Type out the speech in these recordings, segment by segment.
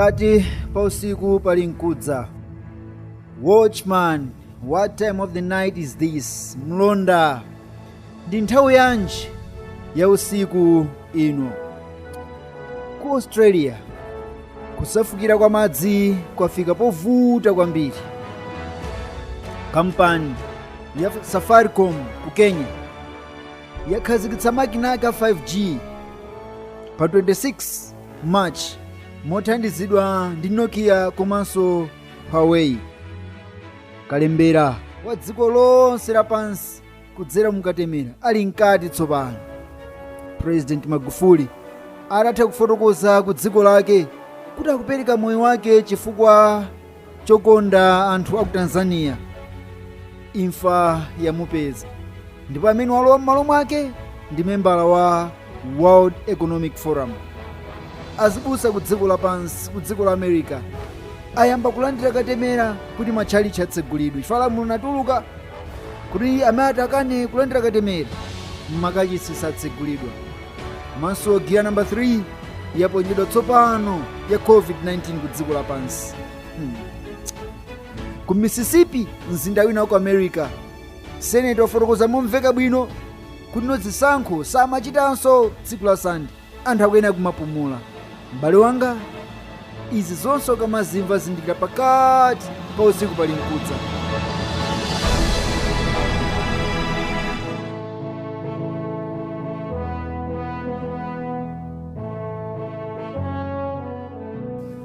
Pakati pa usiku pali nkudza. Watchman, what time of the night is this? Mlonda, ndi nthawi yanji ya usiku ino? Ku Australia kusefukira kwa madzi kwafika povuta kwambiri. Kampani ya Safaricom ku Kenya yakhazikitsa makina ake a 5G pa 26 March mothandizidwa ndi Nokia komanso Huawei. Kalembera wa dziko lonse lapansi kudzera mukatemera ali mkati tsopano. President Magufuli atatha kufotokoza ku dziko lake kuti akupereka moyo wake chifukwa chokonda anthu a ku Tanzania. Imfa yamupeza, ndipo amene walowa m'malo mwake ndi membala wa World Economic Forum. Azibusa ku dziko lapansi, ku dziko la America ayamba kulandira katemera kuti matchalichi atsegulidwe. Falamulo natuluka kuti amene akane kulandira katemera m'makachisi satsegulidwa. Komanso gear number 3 yaponyedwa tsopano ya COVID-19 ku dziko lapansi. Ku Mississippi, mzinda wina ku America, Senate wafotokoza momveka bwino kuti zisankho samachitanso tsiku la Sande, anthu akuyena kumapumula. M'bale wanga, izi zonse ukamazimva zindikira pakati pa usiku pali nkudza.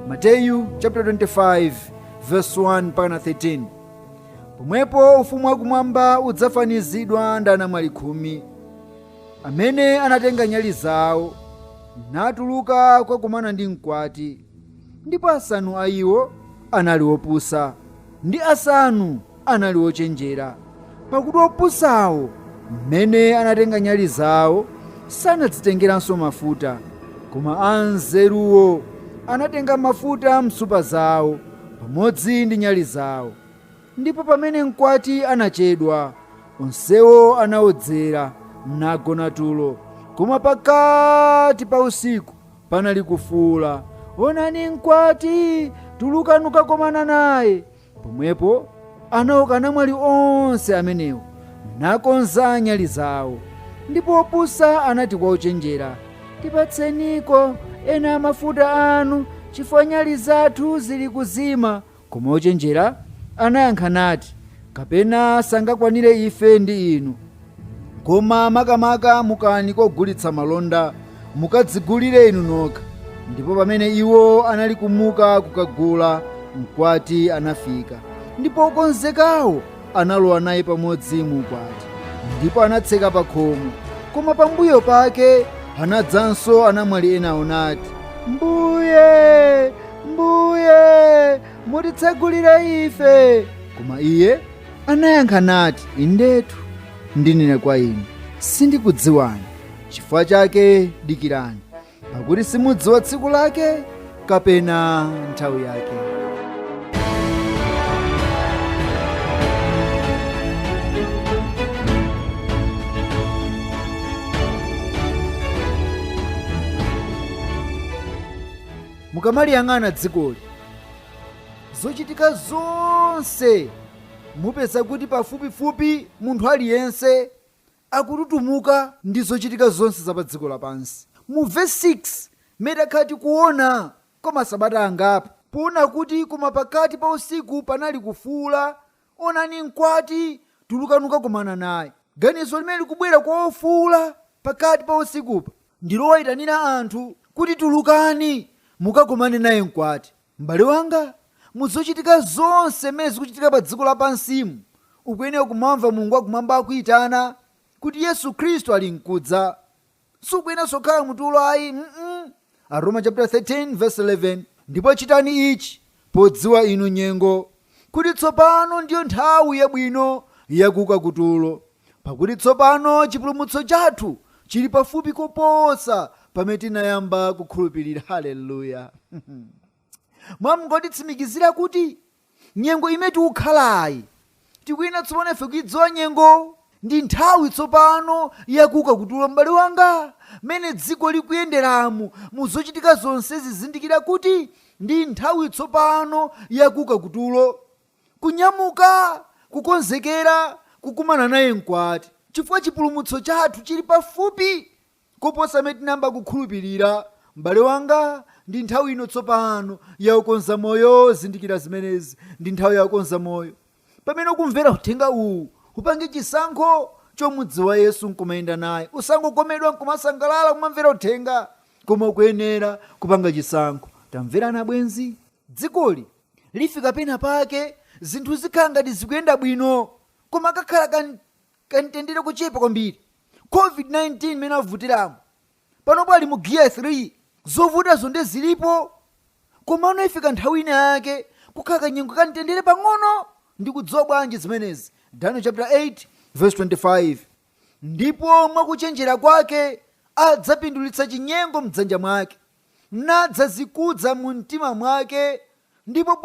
Mateyu chapter 25 verse 1 mpaka 13. Pomwepo ufumu wakumwamba udzafanizidwa ndi anamwali 10 amene anatenga nyali zawo natuluka kukakumana ndi mkwati. Ndipo asanu a iwo anali opusa ndi asanu anali ochenjera. Pakuti opusawo mmene anatenga nyali zawo sanadzitengeranso mafuta, koma anzeruwo anatenga mafuta msupa zawo pamodzi ndi nyali zawo. Ndipo pamene mkwati anachedwa, onsewo anawodzera nagona tulo. Koma pakati pa usiku panali kufuwula, onani mkwati, tulukani ukakomana naye. Pomwepo anauka anamwali onse amenewo nakonza nyali zawo. Ndipo opusa anati kwa ochenjera, tipatseniko ena mafuta anu chifukwa nyali zathu zili kuzima. Koma ochenjera anayankha nati, kapena sangakwanire ife ndi inu. Koma makamaka mukani kogulitsa malonda mukadzigulire inu nokha. Ndipo pamene iwo anali kumuka kukagula, mkwati anafika, ndipo okonzekawo analowa naye pamodzi mu ukwati, ndipo anatseka pa khomo. Koma pambuyo pake anadzanso anamwali enawo nati, Mbuye, Mbuye, mutitsegulire ife. Koma iye anayankha nati, indetu ndinena kwa inu, sindikudziwani. Chifukwa chake dikirani, pakuti simudziwa tsiku lake kapena nthawi yake. Mukamaliyang'ana dzikoli, zochitika zonse mupeza kuti pafupifupi munthu aliyense akututumuka ndi zochitika zonse za pa dziko lapansi. Mu verse 6 medakhati kuona kwa masabata angapo poona kuti koma pakati pa usiku panali kufuwula, onani mkwati, tulukani ukakumana naye. Ganizo limene likubwera kwa ofuwula pakati pa usikupa ndilowayitanira anthu kuti tulukani mukakumane naye mkwati. M'bale wanga, muzochitika zonse mmene zikuchitika pa dziko lapansimu ukuyenera kumamva Mulungu wakumwamba akuyitana kuti Yesu Khristu ali mkudza. Sukuyenera sokhala mutulo ayi. Aroma chapter 13 verse 11. Ndipo chitani ichi podziwa inu nyengo kuti tsopano ndiyo nthawi yabwino yakuka kutulo, pakuti tsopano chipulumutso chathu chili pafupi koposa pamene tinayamba kukhulupirira. Haleluya. Mwamngoditsimikizira kuti nyengo imene tikukhalayi tikuyenera tsopano ife kuidziwa nyengo ndi nthawi tsopano yakuka kutulo. M'bale wanga, mene dziko likuyenderamu muzochitika zonse zizindikira kuti ndi nthawi tsopano yakuka kutulo, kunyamuka, kukonzekera kukumana naye mkwati, chifukwa chipulumutso chathu chili pafupi koposa mmene tinayamba kukhulupirira. M'bale wanga, ndi nthawi ino tsopano yakukonza moyo. Zindikira zimenezi, ndi nthawi yakukonza moyo. Pamene ukumvera uthenga uwu, upange chisankho chomudziwa Yesu nkumayenda naye. Usangogomedwa nkumasangalala kumamvera uthenga, koma ukuyenera kupanga chisankho. Tamverana abwenzi, dzikoli lifika pena pake zinthu zikhala ngati zikuyenda bwino, koma kakhala kantendere kuchepa kwambiri. COVID-19 imene avutiramo panopo ali mu gear 3, zovuta zonde zilipo, koma ifika nthawi ina yake kukhala kanyengo kantendere pang'ono. Ndi kudziwa bwanji zimenezi? Daniel chapter 8 verse 25. Ndipo mwakuchenjera kwake adzapindulitsa chinyengo mdzanja mwake, nadzazikudza mu mtima mwake, ndipo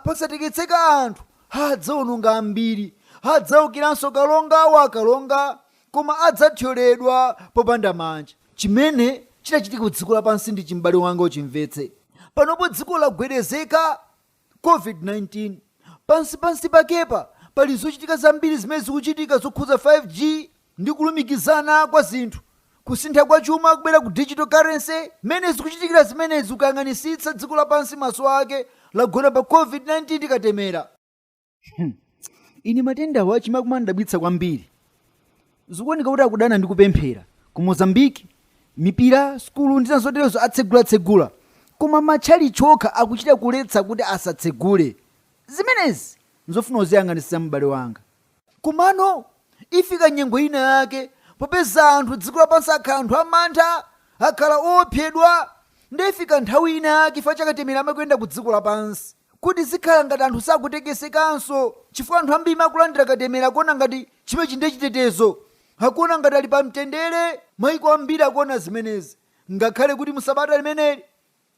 posateketseka anthu adzawononga ambiri. Adzawukiranso kalonga akalonga, koma adzathyoledwa popanda manja. Chimene chidachitika ku dziko lapansi ndi m'bale wanga uchimvetse. Panopo dziko lagwedezeka COVID-19, pansi pakepa pali zochitika zambiri zimene zikuchitika zokhudza 5G ndi kulumikizana kwa zinthu, kusintha kwa chuma kubwera ku digital currency. Mmene zikuchitikira zimenezi ukayang'anisitsa dziko lapansi maso ake lagona pa COVID-19 ndikatemera. Ini matenda awa chimakumandabwitsa kwambiri. Zikuoneka kuti akudana ndi kupemphera. Ku Mozambique mipira, skulu ndi zoterezo atsegula, koma matchali chokha akuchita kuletsa kuti asatsegule. Zimenezi nzofuna uziyang'anisira m'bale wanga. Kumano ifika nyengo ina yake popeza anthu dziko lapansi akhala anthu amantha, akhala ophedwa, ndifika nthawi ina yake ifa chakatemera amakuyenda ku dziko lapansi kuti zikhala ngati anthu sakutekesekanso, chifukwa anthu ambiri makulandira katemera kuona ngati chimechi ndi chitetezo, akuona ngati ali pa mtendere. Maiko ambiri akuona zimenezi, ngakhale kuti musabata limeneli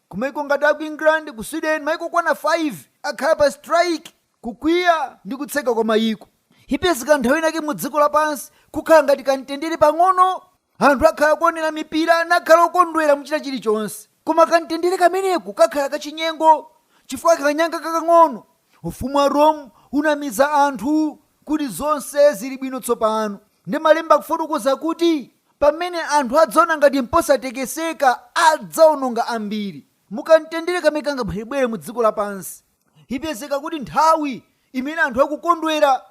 kumaiko ngati aku England, ku Sweden, maiko kwana 5 akhala pa strike, kukwiya ndi kutseka kwa maiko. Ipezeka nthawi inake mu dziko lapansi kukhala ngati kamtendere pang'ono, anthu akhala kuonera mipira nakhala okondwera muchita chilichonse, koma kamtendere kameneku kakhala kachinyengo, chifukwa kakanyanga kakang'ono. Ufumu wa Rome unamiza anthu kuti zonse zili bwino tsopano. Ndi malemba kufotokoza kuti pamene anthu adzaona ngati mposatekeseka adzawononga ambiri. Mukamtendere kamene kangabwerebwere mu dziko lapansi, ipezeka kuti nthawi imene anthu akukondwera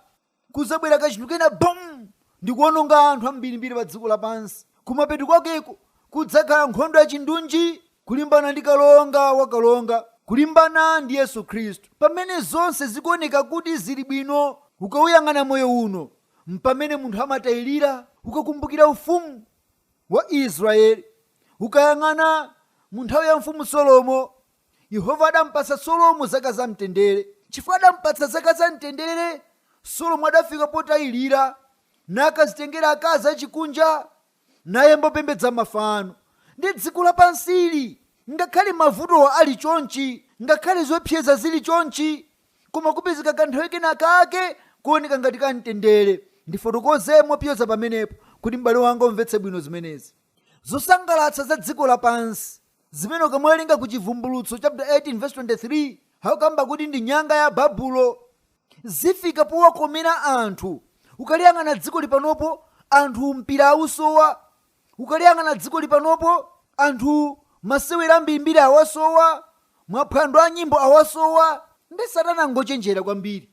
kuzabwera kachinthu kena bom ndi kuwononga anthu ambirimbiri pa dziko lapansi. Kumapeto kwakeko kudzakhala nkhondo yachindunji, kulimbana ndi kalonga wakalonga, kulimbana ndi Yesu Khristu. Pamene zonse zikuoneka kuti zili bwino, ukawuyang'ana moyo uno mpamene munthu amatayirira, ukakumbukira ufumu wa Israeli, ukayang'ana mu nthawi ya mfumu Solomo, Yehova adampatsa Solomo zaka za mtendere. Chifukwa adampatsa zaka za mtendere, Solomo adafika potayirira nakazitengera akazi achikunja nayemba kupembedza mafano. Ndi dziko lapansili ngakhale mavuto ali chonchi, ngakhale zopseza zili chonchi, koma kupezeka kanthawi kena kake kuoneka ngati kamtendere. Ndifotokoze mopyoza pamenepo kuti m'bale wanga umvetse bwino zimenezi. Zosangalatsa za dziko lapansi zimene ukamwerenga ku Chivumbulutso chapter 18 verse 23 hakamba kuti ndi nyanga ya Babulo, zifika powakomera anthu. Ukaliyang'ana dziko lipanopo anthu mpira awusowa, ukaliyang'ana dziko lipanopo anthu masewera ambirimbiri awasowa, maphwando a nyimbo awasowa. Ndi Satana ngochenjera kwambiri,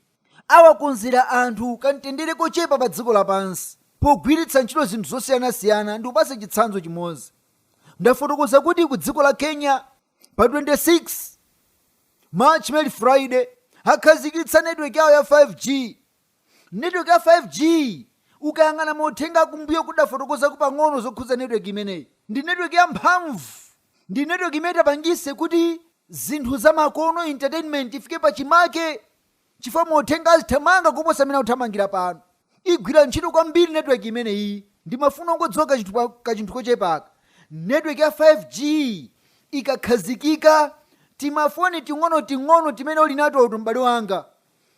awakonzera anthu kamtendere kochepa pa dziko lapansi pogwiritsa ntchito zinthu zosiyanasiyana. Ndi upase chitsanzo chimodzi. Ndafotokoza kuti ku dziko la Kenya pa 26 March Mary Friday akhazikitsa network yawo ya 5G. Network ya 5G ukayang'ana mauthenga akumbuyo kudafotokoza kupang'ono zokhudza network imeneyi. Ndi network ya mphamvu, ndi network imene itapangise kuti zinthu zamakono entertainment ifike pa chimake, chifukwa mauthenga azithamanga kuposa amene akuthamangira pano. Igwira ntchito kwambiri network imeneyi. Ndimafuna ungodziwa kachinthu kochepaka. Network ya 5G ikakhazikika, timafoni ting'ono timene uli nato m'bale wanga,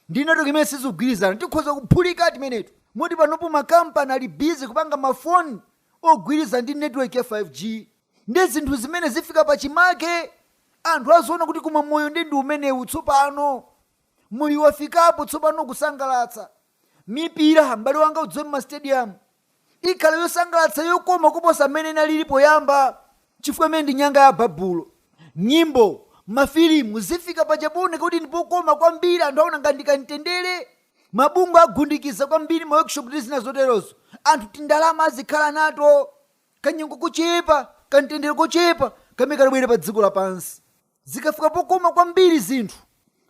ndi network imene sizigwirizana tikhoza kuphulika timenetu. Moti panopo makampani ali busy kupanga mafoni ogwiriza ndi network ya 5G. ndi zinthu zimene zifika pachimake anthu aziona kuti koma moyo ndi umenewu tsopano moyo wafikapo tsopano kusangalatsa. Mipira m'bale wanga udziwe m'mastadium ikhala yosangalatsa yokoma kuposa mmene inalili poyamba, chifukwa imene ndi nyanga ya babulo. Nyimbo, mafilimu zifika pachapone kuti ndipokoma kwambiri, anthu aona ngati kantendere. Mabungwe agundikiza kwambiri ma workshop ndi zina zoterozo, anthu tindalama azikhala nato, kanyengo kochepa, kantendere kochepa kamene kalibwere pa dziko lapansi. Zikafika pokoma kwambiri zinthu,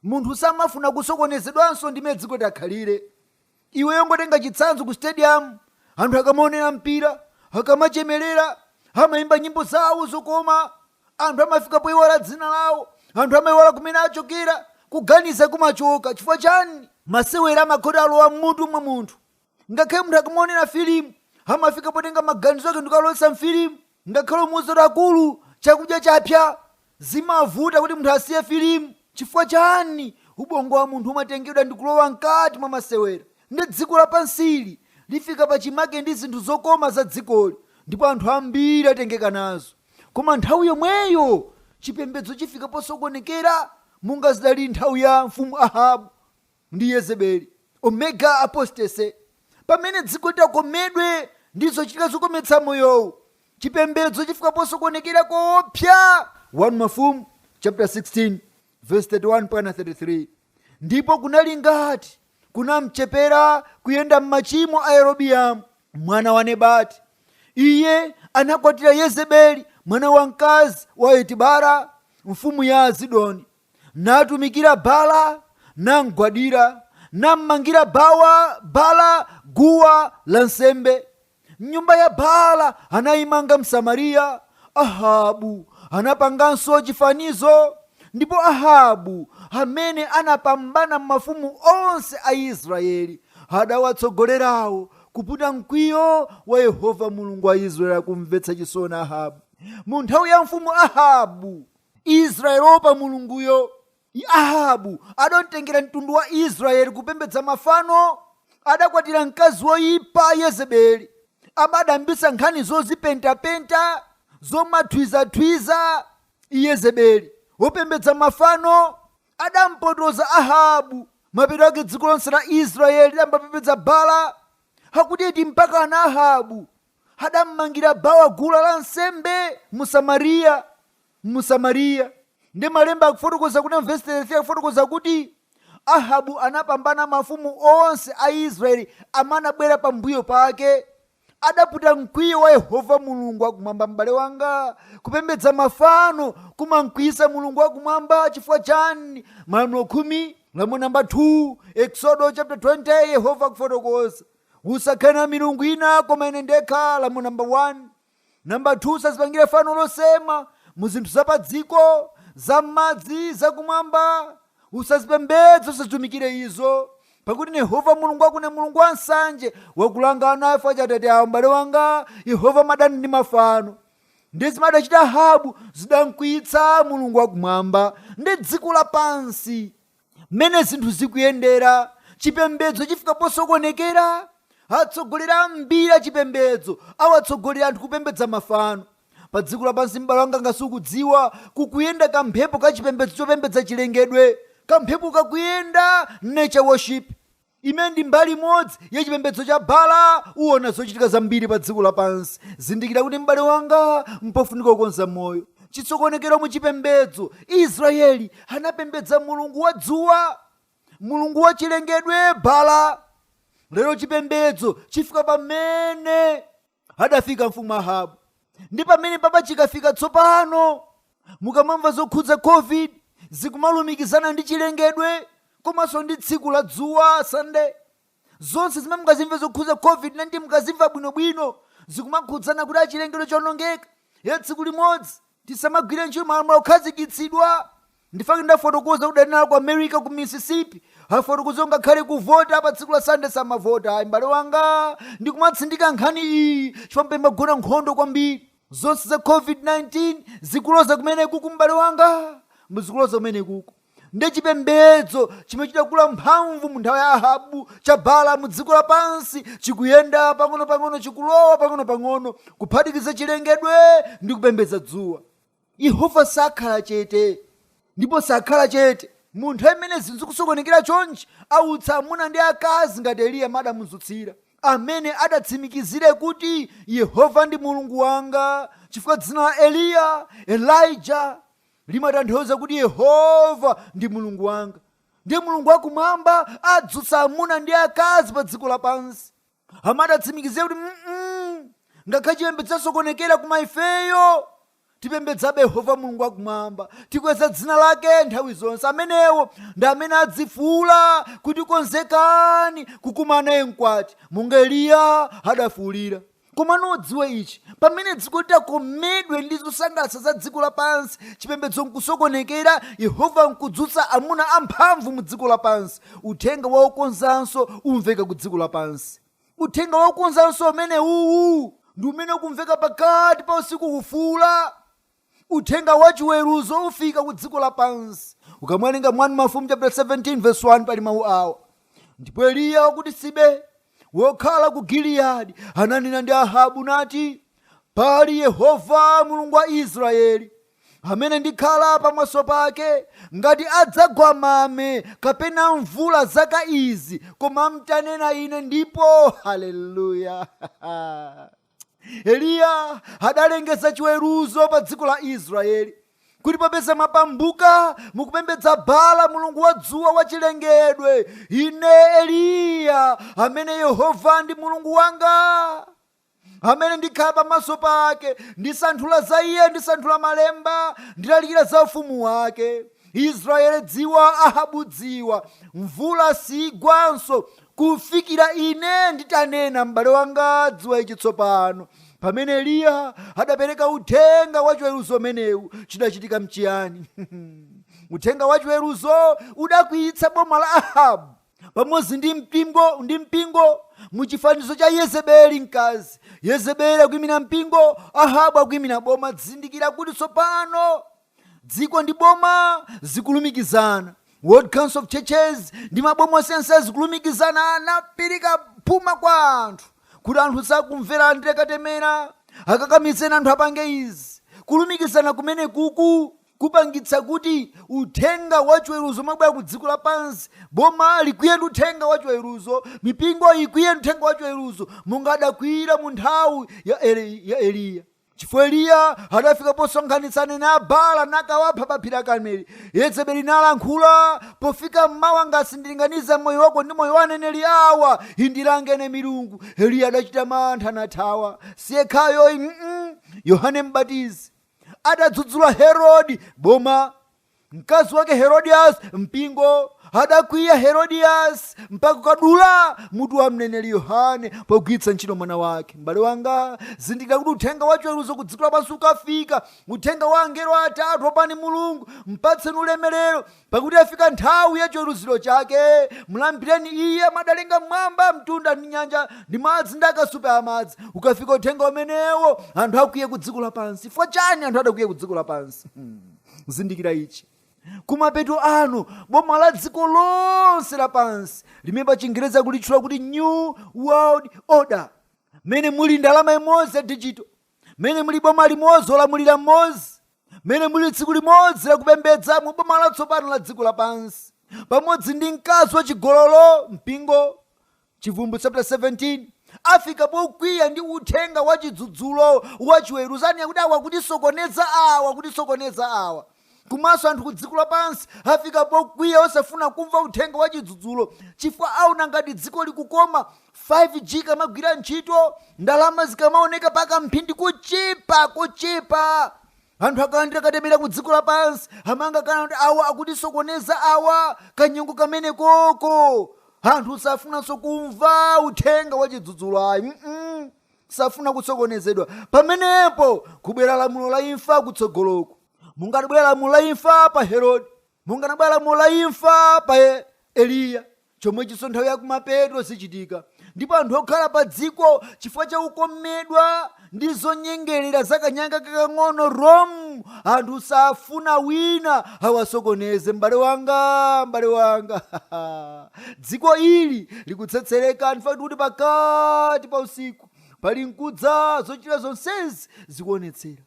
munthu samafuna kusokonezedwanso ndi mmene dziko takhalire. Iweyo ngotenga chitsanzo ku stadium, anthu akamaonera mpira, akamachemelera, amayimba nyimbo zawo zokoma, anthu amafika poiwala dzina lawo, anthu amayiwala kumene achokera, kuganiza kumachoka. Chifukwa chani? Masewera amakhota alowa m'mutu mwa munthu. Ngakhale munthu akamaonera filimu, amafika potenga maganizo ake ndikalowetsa mfilimu. Ngakhale umuwuza akulu chakudya chapya, zimavuta kuti munthu asiye filimu. Chifukwa chani? Ubongo wa munthu umatengedwa ndi kulowa mkati mwa masewera. Ndi dziko lapansili lifika pachimake ndi zinthu zokoma za dzikoli, ndipo anthu ambiri atengeka nazo. Koma nthawi yomweyo chipembedzo chifika posokonekera, monga zidali nthawi ya mfumu Ahabu ndi Yezebeli, omega apostasy. Pamene dziko litakomedwe ndi zochitika zokometsa moyowo, chipembedzo chifika posokonekera koopsa. 1 Mafumu chapter 16 verse 31-33. Ndipo kunali ngati kunamchepera kuyenda m'machimo a Yerobiamu mwana wa Nebati. Iye anakwatira Yezebeli mwana wamkazi wa Etibara mfumu ya Zidoni, natumikira Bala, namgwadira, nammangira Bala guwa la nsembe. Nyumba ya Bala anayimanga mSamariya. Ahabu anapanganso chifanizo, ndipo Ahabu amene anapambana mafumu onse a Israeli adawatsogolerawo kuputa mkwiyo wa Yehova Mulungu wa Israeli akumvetsa chisoni Ahabu. Mu nthawi ya mfumu Ahabu, Israeli opa mulunguyo. Ahabu adamtengera mtundu wa Israeli kupembedza mafano, adakwatira mkazi woyipa Yezebeli, amadambisa nkhani zozipentapenta, zomathwizathwiza. Yezebeli wopembedza mafano adampotoza Ahabu. Mapeto ake dziko lonse la Israeli lidambapembedza Bala. Hakuti eti mpaka ana Ahabu adammangira Bawa gula la nsembe musamariya. Ndi malemba akufotokoza kuti verse 33 akufotokoza kuti Ahabu anapambana mafumu onse a Israeli amanabwera pambuyo pake. Adaputa mkwiyo wa Yehova Mulungu wakumwamba. M'bale wanga, kupembedza mafano kumamkwiyitsa Mulungu wakumwamba. Chifukwa chani? Malamulo 10 lamulo namba 2 Exodus chapter 20 Yehova akufotokoza, usakhale na milungu ina koma ine ndekha. Lamulo namba 1. Namba 2, usazipangire fano losema mu zinthu zapadziko, za m'madzi, zakumwamba. Usazipembedze, usazitumikire izo, pakuti Yehova Mulungu wako ni Mulungu wa nsanje, wakulanga anafa chatete awo. M'bale wanga, Yehova madani ndi mafano. Ndi zimadachita Ahabu zidamkwiyitsa Mulungu wakumwamba ndi dziko lapansi. Mmene zinthu zikuyendera, chipembedzo chifika posokonekera, atsogolera ambiri a chipembedzo awatsogolera anthu kupembedza mafano. Pa dziko lapansi, m'bale wanga, ngasukudziwa kukuyenda kamphepo ka chipembedzo chopembedza chilengedwe, kamphepo kakuyenda nature worship, imene ndi mbali imodzi ya chipembedzo cha Bala. Uwona zochitika zambiri pa dziko lapansi. Zindikira kuti m'bale wanga, mpofunika kukonza moyo. Chitsokonekero mu chipembedzo, Israeli anapembedza mulungu wa dzuwa, mulungu wa chilengedwe Bala. Lero chipembedzo chifika pamene adafika mfumu Ahabu. Ndi pamene papa chikafika tsopano, mukamamva zokhudza COVID zikumalumikizana ndi chilengedwe, komanso ndi tsiku la dzuwa Sunday. Zonse zimene mukazimva zokhudza COVID-19 mukazimva bwinobwino zikumakhudzana kuti achilengedwe chonongeka. Ya tsiku limodzi tisamagwire ntchito malamulo okhazikitsidwa. Ndifake ndafotokoza kuti adinala ku America, ku Mississippi, afotokoza ngakhale kuvota pa tsiku la Sunday samavota. M'bale wanga, ndikumatsindika nkhani iyi chifukwa magona nkhondo kwambiri. Zonse za COVID-19 zikuloza kumene kuku, m'bale wanga, muzikuloza kumene kuku. ndi chipembedzo chimene chidakula mphamvu mu nthawi ya Ahabu chabala mu dziko lapansi, chikuyenda pang'ono-pang'ono, chikulowa pang'ono-pang'ono, kuphatikiza chilengedwe ndi kupembedza dzuwa. Yehova sakhala chete, ndipo sakhala chete mu nthawi imene zinthu zikusokonekera chonchi. Autsa amuna ndi akazi ngati Eliya madamudzutsira, amene adatsimikizire kuti Yehova ndi Mulungu wanga, chifukwa dzina la Eliya, Elijah, limatanthauza kuti Yehova ndi Mulungu wanga. Ndiye Mulungu wakumwamba adzutsa amuna ndi akazi pa dziko lapansi. Amadatsimikizire kuti ngakhale chipembedzo chasokonekera kuma ifeyo tipembedzabe Yehova Mulungu wakumwamba, tikweza dzina lake nthawi zonse. Amenewo ndi amene adzifuula kuti konzekani kukumana naye mkwati, monga Eliya adafuulira. Koma nodziwe ichi, pamene dziko litakomedwe ndi zosangalatsa za dziko lapansi, chipembedzo nkusokonekera, Yehova nkudzutsa amuna amphamvu mu dziko lapansi. Uthenga waukonzanso umveka ku dziko lapansi. Uthenga waukonzanso umene uwu ndi umene ukumveka pakati pa usiku kufuula. Uthenga wachiweruzo ufika ku dziko lapansi. Ukamwerenga 1 Mafumu chapter 17 verse 1 pali mawu awa: ndipo Eliya wakuti Sibe, wokhala ku Giliyadi, ananena ndi Ahabu nati, pali Yehova Mulungu wa Israeli, amene ndikhala pamaso pake, ngati adzagwa mame kapena mvula zaka izi, koma mtanena ine ndipo. Haleluya. Eliya adalengeza chiweruzo pa dziko la Israeli, kuti popeza mapambuka mukupembedza Baala mulungu wa dzuwa wa chilengedwe, ine Eliya, amene Yehova ndi Mulungu wanga, amene ndikhala pamaso pake, ndisanthula za iye, ndisanthula malemba, ndilalikira za ufumu wake. Israeli dziwa, Ahabu dziwa, mvula sigwanso kufikira ine nditanena. M'bale wanga, dziwa ichi tsopano. Pamene Eliya adapereka uthenga wa chiweruzo umenewu, chidachitika mchiyani? Uthenga wa chiweruzo udakwiyitsa boma la Ahabu pamodzi ndi mpingo mu chifanizo cha Yezebeli mkazi. Yezebeli akuyimira mpingo, Ahabu akuyimira boma. Zindikira kuti tsopano dziko ndi boma zikulumikizana. World Council of Churches ndi maboma onse zikulumikizana, anapirika phuma kwa anthu kuti anthu sakumvera ndilekatemera, akakamizeni anthu apange izi. Kulumikizana kumene kuku kupangitsa kuti uthenga wa chiweruzo mabwera ku dziko lapansi. Boma likwiye ndi uthenga wa chiweruzo, mipingo ikwiye ndi uthenga wa chiweruzo, monga adakwira mu nthawi ya Eliya. Chifukwa Eliya adafika posonkhanitsana ndi Baala nakawapha pa phiri la Karmeli. Yezebeli nalankhula, pofika mmawa ngati ndilinganiza moyo wako ndi moyo wa aneneri awa, indilange ine milungu. Eliya adachita mantha nathawa. Siyekhayo Yohane Mbatizi adadzudzula Herodi boma, mkazi wake Herodias mpingo. Adakwiya Herodias mpaka kadula mutu wa mneneri Yohane pogwiritsa ntchito mwana wake. M'bale wanga, zindikira kuti uthenga wa chiweruzo ku dziko lapansi ukafika. Uthenga wa angelo atatu opani Mulungu, mpatseni ulemerero, pakuti afika nthawi ya chiweruziro chake. Mulambireni iye, madalenga mwamba, mtunda ndi nyanja ndi madzi ndi akasupe amadzi. Ukafika uthenga umenewo, anthu akwiye ku dziko lapansi. Chifukwa chani anthu adakwiye ku dziko lapansi? Zindikira ichi. Kumapeto ano, boma la dziko lonse lapansi limene pa Chingereza kulitchula kuti New World Order, mene muli ndalama imodzi ya digital, mene muli boma limodzi olamulira mmodzi, mene muli tsiku limodzi lakupembedza mu boma latsopano la dziko lapansi, pamodzi ndi mkazi wa chigololo mpingo. Chivumbulutso chapter 17 afika pokwiya ndi uthenga wa chidzudzulo wa chiweruzo, kuti awa kutisokoneza awa. Kumaso anthu ku dziko lapansi afika pokwiya osafuna kumva uthenga wa chidzudzulo, chifukwa auna ngati dziko likukoma, 5G kamagwira ntchito, ndalama zikamaoneka paka mphindi kuchipa. Anthu akalandira katemera ku dziko lapansi amanga kana kuti awa akutisokoneza awa, kanyengo kamene koko. Anthu safunanso kumva uthenga wa chidzudzulo ayi. Safuna kusokonezedwa. Pamenepo kubwera lamulo la imfa kutsogoloko. Munganabwera lamulo la imfa pa Herode, munganabwera lamulo la imfa pa Eliya. Chomwe chisonthao ya kumapeto sichitika. ndipo anthu okhala pa dziko chifukwa cha kukomedwa ndi zonyengerera zakanyanga kakang'ono Rome, anthu safuna wina awasokoneze. M'bale wanga dziko ili likutsetsereka, ndifuna kuti pakati pa usiku pali nkudza zochita zonsezi zikuonetsera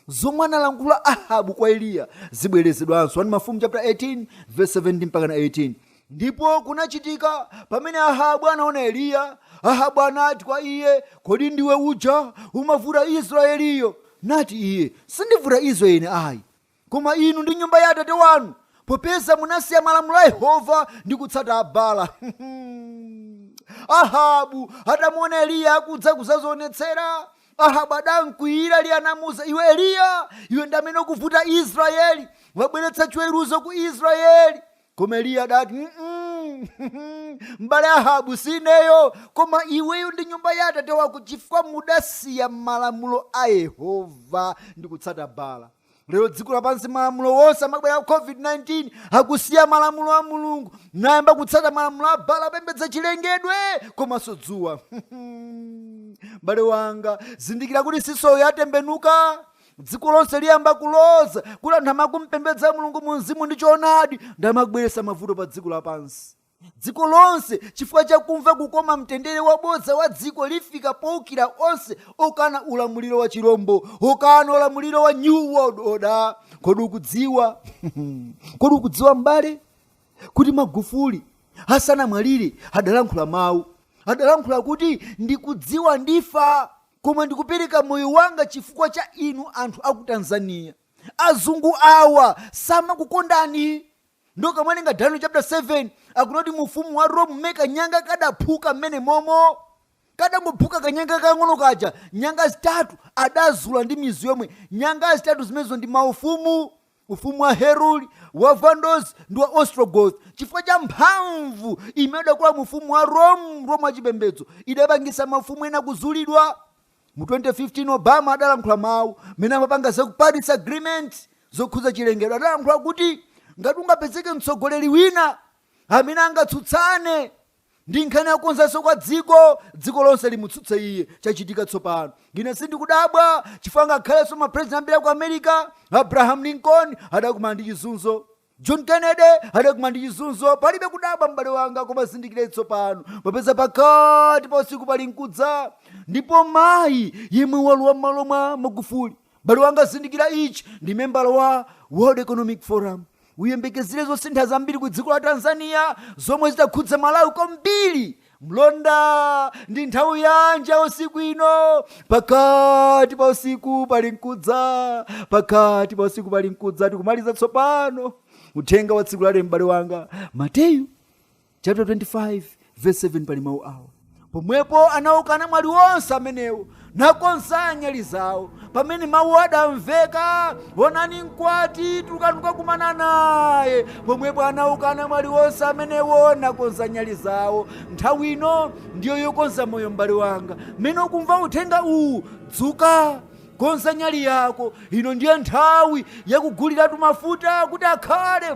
zomwe analankhula Ahabu kwa Eliya zibwerezedwanso. 1 Mafumu chapter 18 verse 17 mpaka 18. Ndipo kunachitika pamene Ahabu anaona Eliya, Ahabu anati kwa iye, kodi ndiwe uja umavuta Israeliyo? Nati iye, sindivuta Israeli ayi, koma inu ndi nyumba ya atate wanu, popeza munasiya malamulo a Yehova ndi kutsata Baala. Ahabu atamuona Eliya akudza kuzazionetsera, Ahabu adankwiyira Eliya anamuza, iwe Eliya, iwe ndi amene ukuvuta Israeli, wabweretsa chiweruzo ku Israeli. Koma Eliya adati, m'bale Ahabu sineyo, koma iweyo ndi nyumba ya atate wako, chifukwa mudasiya malamulo a Yehova ndi kutsata Baala. Lero dziko lapansi malamulo wonse amabwera COVID-19 akusiya malamulo a Mulungu nayamba kutsata malamulo a Baala, apembedza chilengedwe komanso dzuwa. M'bale wanga, zindikira kuti sisoyo yatembenuka, dziko lonse liyamba kuloza, kuti anthu amakumpembedza Mulungu mu mzimu ndi choonadi, ndamakubweretsa mavuto pa dziko lapansi. Dziko lonse chifukwa chakumva kukoma mtendere wabodza wa dziko lifika powukira onse okana ulamuliro wa chirombo, okana ulamuliro wa New World Order. Kodi ukudziwa m'bale kuti Magufuli asanamwalire adalankhula mawu, adalankhula kuti ndikudziwa ndifa koma ndikupereka moyo wanga chifukwa cha inu anthu aku Tanzania. Azungu awa samakukondani. Ndoka mwalenga Daniel chapter 7 akunoti mufumu wa Rome mmeka nyanga kadaphuka mmene momo, kadangophuka kanyanga kang'ono kaja, nyanga zitatu adazula ndi mizu yomwe. Nyanga zitatu zimenezo ndi maufumu, ufumu wa Heruli, wa Vandos ndi wa Ostrogoth. Chifukwa cha mphamvu imene kwa mufumu wa Rome wachipembedzo idapangisa mafumu ena kuzulidwa. Mu 2015 Obama adalankhula mawu mene amapanga za Paris Agreement zokhuza chilengedwe. Adalankhula kuti ngati ungapezeke mtsogoleri wina amene angatsutsane ndi nkhani yakonzanso kwa dziko lonse limutsutse iye. Chachitika tsopano. Ngine sindikudabwa chifukwa ngakhalenso mapresident ambiri ku America, Abraham Lincoln adakumana ndi chizunzo, John Kennedy adakumana ndi chizunzo. Palibe kudabwa m'bale wanga, koma zindikire tsopano popeza pakati pa usiku pali nkudza, ndipo mayi yemwe waluwa m'malo mwa Magufuli. M'bale wanga, zindikira ichi ndi membala wa World Economic Forum. Uyembekezere zosintha zambiri ku dziko la Tanzania zomwe zitakhudza Malawi kwambiri. Mlonda ndi nthawi yanja usiku ino, pakati pa usiku pali nkudza, pakati pa usiku pali nkudza. Tikumaliza tsopano uthenga wa tsiku lale m'bale wanga. Mateyu chapter 25 verse 7 pali mawu awo, pomwepo anaukana mwali wonse amenewo nakonza nyali zawo. Pamene mawu adamveka, onani mkwati tukanuka kumana naye, pomwepo anaukana mwali wonse amenewo nakonza nyali zawo. Nthawi ino ndiyo yokonza moyo m'bale wanga. Mene ukumva uthenga uwu, dzuka konza nyali yako. Ino ndiye nthawi yakuguliratu mafuta kuti akhale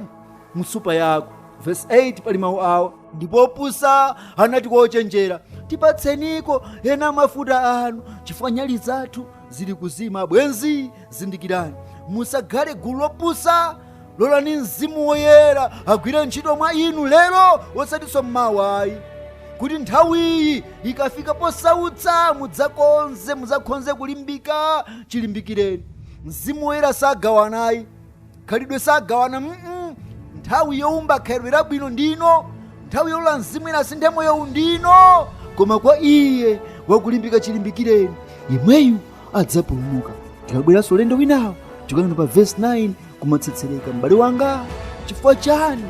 msupa yako. Verse 8 pali mawu awo, ndipo opusa anati kwa ochenjera, tipatseniko ena mafuta anu chifukwa nyali zathu zili kuzima. Bwenzi, zindikirani, musagale gulu lopusa. Lolani Mzimu Woyera agwire ntchito mwa inu lero osatinso mmawa, kuti nthawi iyi ikafika posautsa mudzakhonze kulimbika. Chilimbikireni. Mzimu Woyera sagawanayi, khalidwe sagawanayi. Nthawi youmba khalidwe labwino ndino, nthawi yola Mzimu Woyera asinthe moyo ndino, koma kwa iye wakulimbika chilimbikireni, imweyu adzapulumuka. Tikabweranso ulendo winawo tikuyang'ana pa verse 9 kumatsetsereka. M'bale wanga, chifukwa chani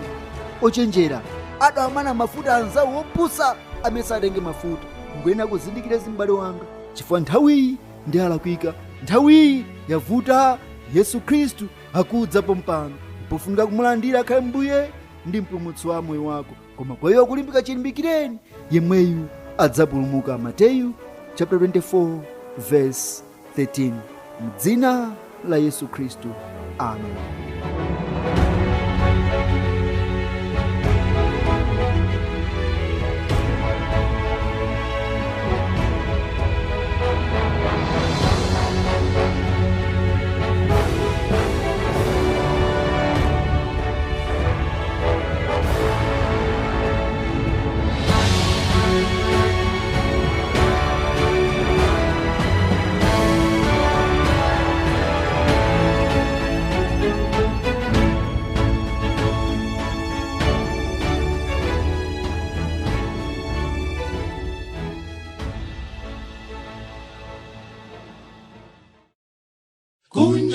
ochenjera adawamana mafuta anzawo opusa amene sadenge mafuta? Ngoyena kuzindikira m'bale wanga, chifukwa nthawiyi ndi alakwika, nthawiyi yavuta. Yesu Khristu akudza pompano, pofunika kumulandira akhale mbuye ndi mpulumutsi wa moyo wako, koma kwa iye kulimbika chilimbikireni, yemweyu adzapulumuka. Mateyu chapter 24 verse 13. M'dzina la Yesu Khristu, amen.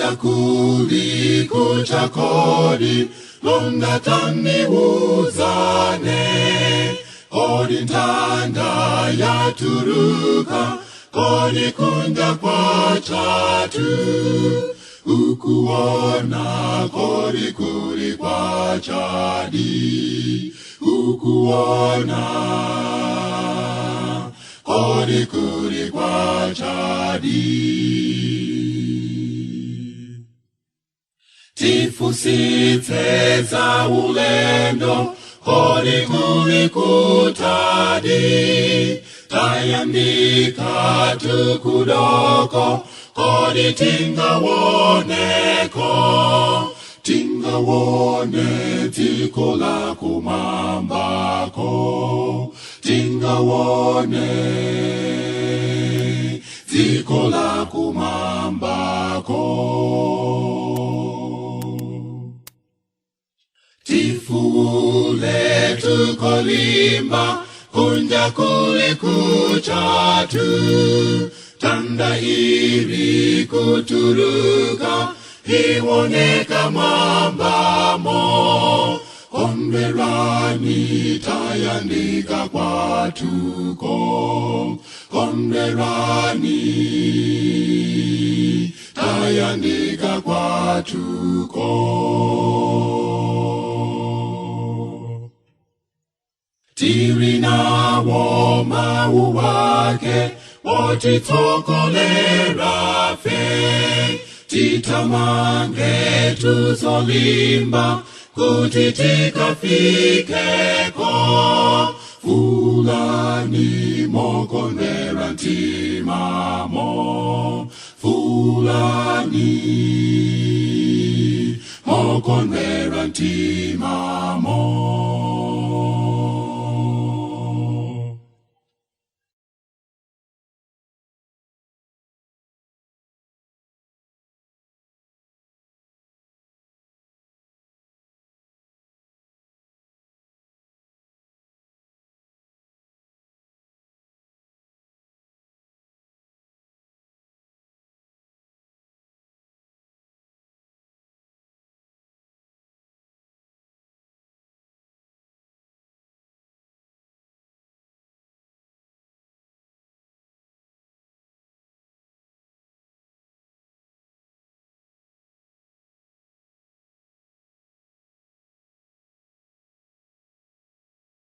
kunja kuli kuchakodi lungatani uzane kodi ntanda yaturuka kodi kunja kwa chatu ukuona kodi kuli kwa chadi ukuona kodi kuli kwa chadi tifusite za ulendo kodi kuli kutadi tayandika tukudoko kodi tingawone tiko la kumambako tingawone tiko la kumambako tifule tukolimba kunja kuli kuchatu tanda iri kuturuka iwoneka mambamo omberani tayandika kwatuko omberani tayandika kwatuko tirinawo mau wake otitokolera fe titamange tuzolimba kuti tikafikeko fulani mokondera ntimamo fulani mokondera ntimamo